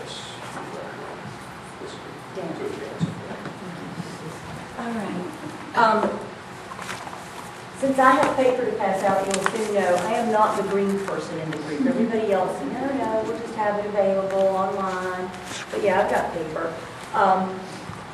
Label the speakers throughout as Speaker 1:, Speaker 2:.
Speaker 1: process to
Speaker 2: Yeah.
Speaker 1: advance.
Speaker 2: All right. Since I have paper to pass out, you'll soon know I am not the green person in the group. Everybody else, no, we'll just have it available online. But yeah, I've got paper.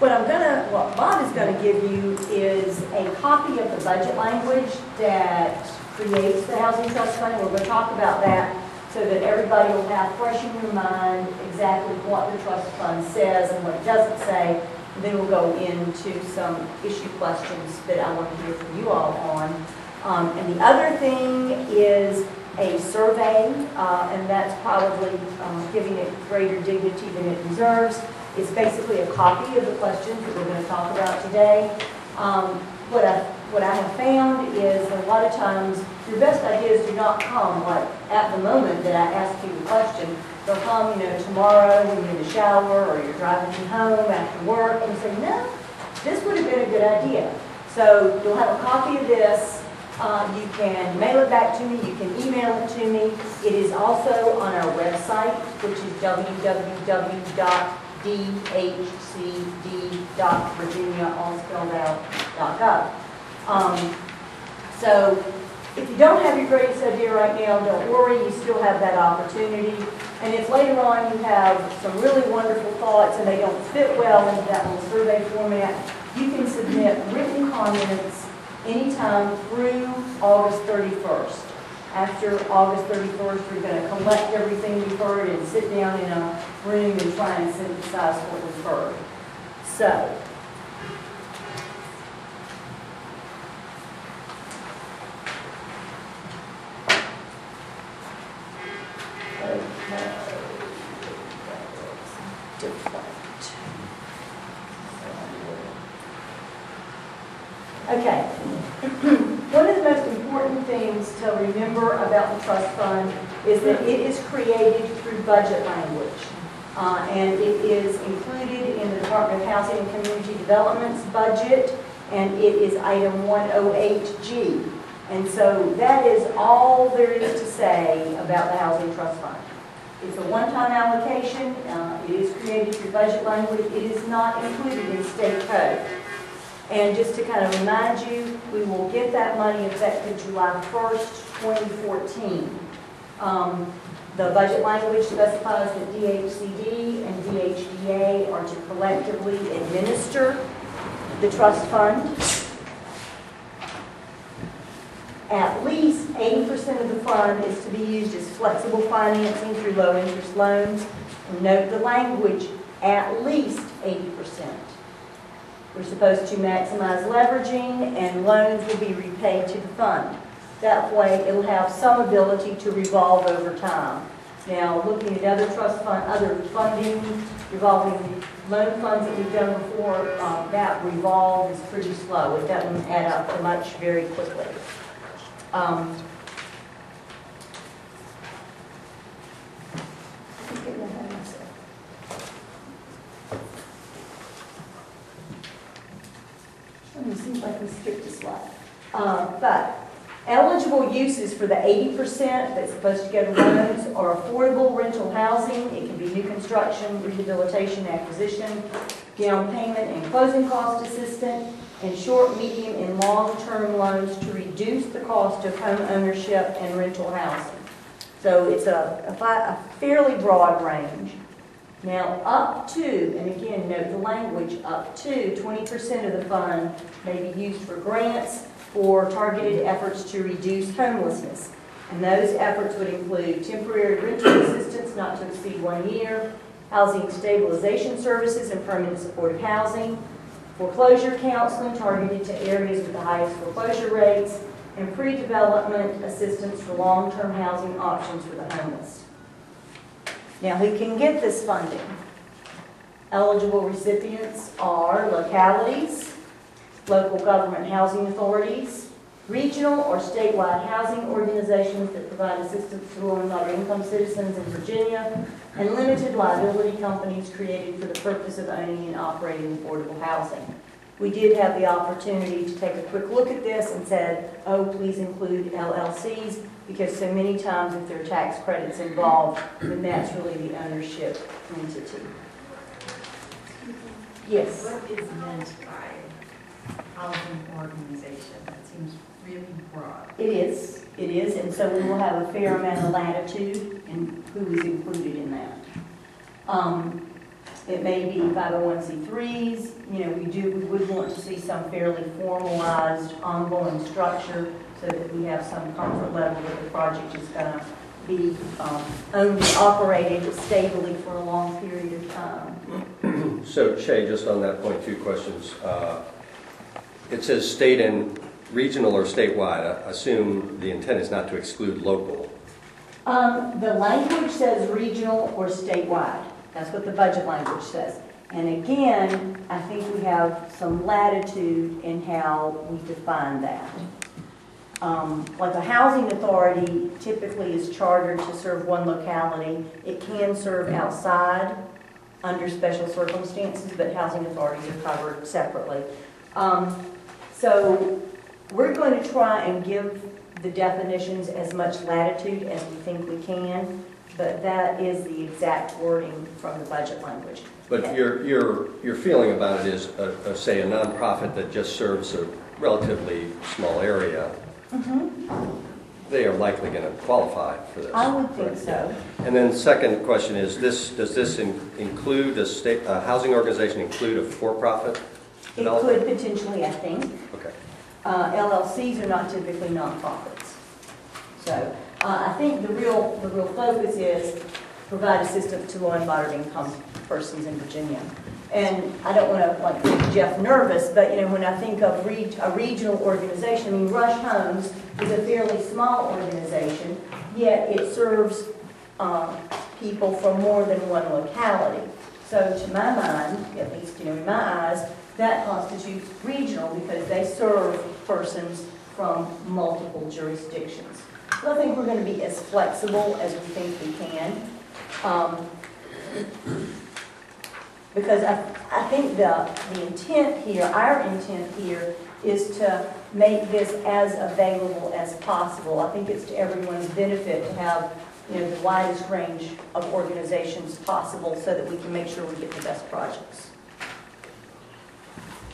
Speaker 2: What Bob is gonna give you is a copy of the budget language that creates the Housing Trust Fund. We're gonna talk about that so that everybody will have fresh in your mind exactly what the trust fund says and what it doesn't say. And then we'll go into some issue questions that I want to hear from you all on. And the other thing is a survey, and that's probably giving it greater dignity than it deserves. It's basically a copy of the questions that we're going to talk about today. What I have found is a lot of times your best ideas do not come like at the moment that I ask you the question. They'll come, tomorrow when you're in the shower or you're driving home after work, and you say, no, this would have been a good idea. So you'll have a copy of this. You can mail it back to me. You can email it to me. It is also on our website, which is www.dhcd.virginia.gov. So if you don't have your greatest idea right now, don't worry, you still have that opportunity. And if later on you have some really wonderful thoughts and they don't fit well into that little survey format, you can submit written comments anytime through August 31st. After August 31st, we're going to collect everything we've heard and sit down in a room and try and synthesize what we've heard. So, okay. One of the most important things to remember about the trust fund is that it is created through budget language. And it is included in the Department of Housing and Community Development's budget, and it is item 108G. And so that is all there is to say about the Housing Trust Fund. It's a one-time allocation. It is created through budget language. It is not included in state code. And just to kind of remind you, we will get that money effective July 1st, 2014. The budget language specifies that DHCD and DHDA are to collectively administer the trust fund. At least 80% of the fund is to be used as flexible financing through low-interest loans. And note the language, at least 80%. We're supposed to maximize leveraging, and loans will be repaid to the fund. That way, it'll have some ability to revolve over time. Now, looking at other trust fund, other funding, revolving loan funds that we've done before, that revolve is pretty slow. It doesn't add up much very quickly. It seems like we skipped a slide. But eligible uses for the 80% that's supposed to go to loans are affordable rental housing. It can be new construction, rehabilitation, acquisition, down payment and closing cost assistance, and short, medium, and long-term loans to reduce the cost of home ownership and rental housing. So it's a fairly broad range. Now, up to, and again, note the language, up to 20% of the fund may be used for grants for targeted efforts to reduce homelessness. And those efforts would include temporary rental assistance not to exceed 1 year, housing stabilization services and permanent supportive housing, foreclosure counseling targeted to areas with the highest foreclosure rates, and pre-development assistance for long-term housing options for the homeless. Now, who can get this funding? Eligible recipients are localities, local government housing authorities, regional or statewide housing organizations that provide assistance to low and moderate income citizens in Virginia, and limited liability companies created for the purpose of owning and operating affordable housing. We did have the opportunity to take a quick look at this and said, oh, please include LLCs, because so many times if there are tax credits involved, then that's really the ownership entity. Yes?
Speaker 1: What is meant by housing organization? That seems really broad.
Speaker 2: It is, and so we will have a fair amount of latitude in who is included in that. It may be 501c3s, you know, we would want to see some fairly formalized ongoing structure so that we have some comfort level that the project is going to be owned and operated stably for a long period of time.
Speaker 3: So, Shea, just on that point, 2 questions. It says state and regional or statewide. I assume the intent is not to exclude local.
Speaker 2: The language says regional or statewide. That's what the budget language says. And again, I think we have some latitude in how we define that. Like a housing authority typically is chartered to serve one locality. It can serve outside under special circumstances, but housing authorities are covered separately. So we're going to try and give the definitions as much latitude as we think we can, but that is the exact wording from the budget language.
Speaker 3: But your feeling about it is, say, a nonprofit that just serves a relatively small area. Mm-hmm. They are likely going to qualify for this.
Speaker 2: I would think so.
Speaker 3: And then second question is, does this include a housing organization include a for-profit developer?
Speaker 2: It could potentially, I think.
Speaker 3: Okay.
Speaker 2: LLCs are not typically nonprofits. So I think the real focus is provide assistance to low and moderate income persons in Virginia. And I don't want to make Jeff nervous, but you know, when I think of a regional organization, I mean, Rush Homes is a fairly small organization, yet it serves people from more than one locality. So to my mind, at least you know, in my eyes, that constitutes regional because they serve persons from multiple jurisdictions. So I think we're going to be as flexible as we think we can. Because I think the intent here, our intent here, is to make this as available as possible. I think it's to everyone's benefit to have the widest range of organizations possible so that we can make sure we get the best projects.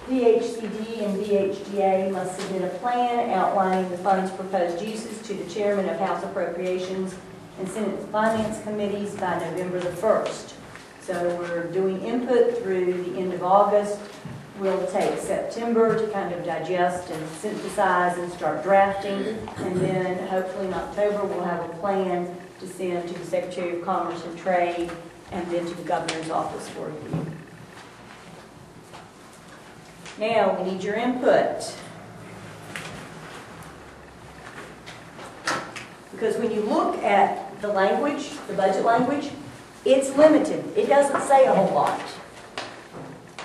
Speaker 2: DHCD and DHGA must submit a plan outlining the fund's proposed uses to the chairman of House Appropriations and Senate Finance Committees by November the 1st. So we're doing input through the end of August. We'll take September to kind of digest and synthesize and start drafting. And then hopefully in October we'll have a plan to send to the Secretary of Commerce and Trade and then to the Governor's Office for review. Now we need your input. Because when you look at the language, the budget language, it's limited. It doesn't say a whole lot.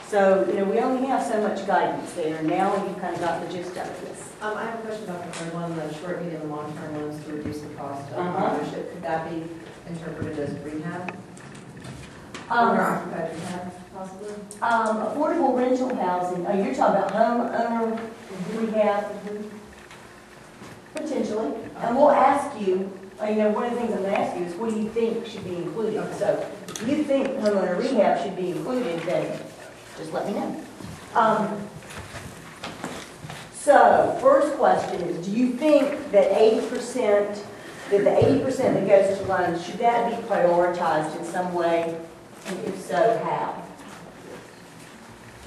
Speaker 2: So, we only have so much guidance there. Now you've kind of got the gist of this.
Speaker 1: I have a question about the third one, the short, medium, and long-term loans to reduce the cost of ownership. Could that be interpreted as rehab? Owner-occupied rehab, possibly?
Speaker 2: Affordable rental housing. Oh, you're talking about homeowner rehab? Potentially. And we'll ask you, one of the things I'm going to ask you is what do you think should be included? Okay. So if you think homeowner rehab should be included, then just let me know. So first question is, do you think that 80%, that the 80% that goes to loans, should that be prioritized in some way? And if so, how?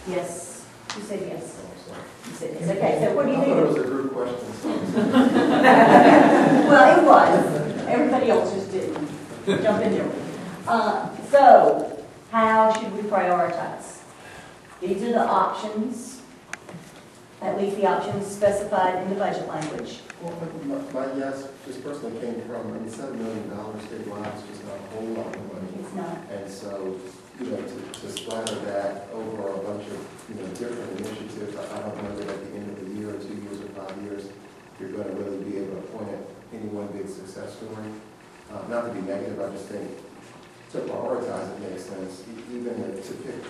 Speaker 2: Yes? You said yes. You said yes. Okay, so what do you think?
Speaker 4: I thought it was a group question.
Speaker 2: Well, it was. Everybody else just didn't jump in there. So, how should we prioritize? These are the options, at least the options specified in the budget language.
Speaker 4: Well, my yes just personally came from, $7 million statewide is just not a whole lot of money.
Speaker 2: It's not.
Speaker 4: And so, to splatter that over a bunch of, different initiatives, I don't know that at the end of the year or 2 years or 5 years, you're going to really be able to point at any one big success story. Not to be negative, I just think to prioritize it makes sense. Even to pick,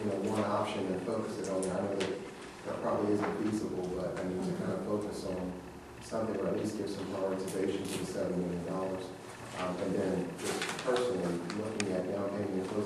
Speaker 4: one option and focus it on it. I know that probably isn't feasible, but to kind of focus on something, or at least give some prioritization to the $7 million. And then just personally looking at down payment close